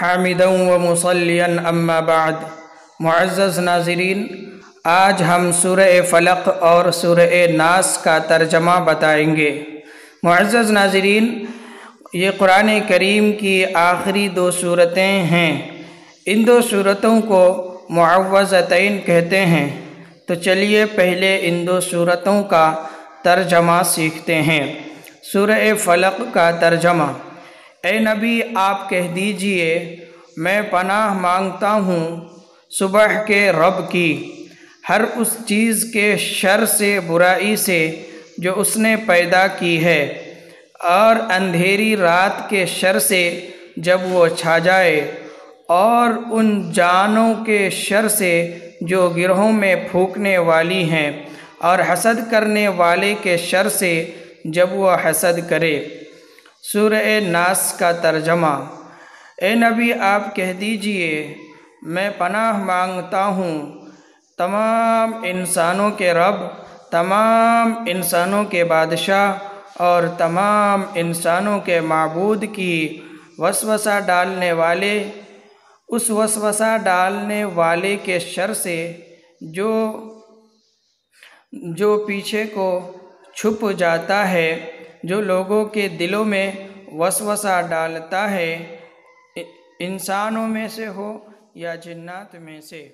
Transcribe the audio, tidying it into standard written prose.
حامدا و مصلیا اما بعد۔ معزز ناظرین، آج ہم سورہ فلق اور سورہ ناس کا ترجمہ بتائیں گے۔ معزز ناظرین، یہ قرآن کریم کی آخری دو صورتیں ہیں۔ ان دو صورتوں کو معوذتین کہتے ہیں۔ تو چلیے پہلے ان دو صورتوں کا ترجمہ سیکھتے ہیں۔ سورہ فلق کا ترجمہ: اے نبی، آپ کہہ دیجئے میں پناہ مانگتا ہوں صبح کے رب کی، ہر اس چیز کے شر سے، برائی سے جو اس نے پیدا کی ہے، اور اندھیری رات کے شر سے جب وہ چھا جائے، اور ان جانوں کے شر سے جو گرہوں میں پھونکنے والی ہیں، اور حسد کرنے والے کے شر سے جب وہ حسد کرے۔ سورہ ناس کا ترجمہ: اے نبی، آپ کہہ دیجئے میں پناہ مانگتا ہوں تمام انسانوں کے رب، تمام انسانوں کے بادشاہ اور تمام انسانوں کے معبود کی وسوسہ ڈالنے والے، اس وسوسہ ڈالنے والے کے شر سے جو پیچھے کو چھپ جاتا ہے، جو لوگوں کے دلوں میں وسوسہ ڈالتا ہے، انسانوں میں سے ہو یا جنات میں سے۔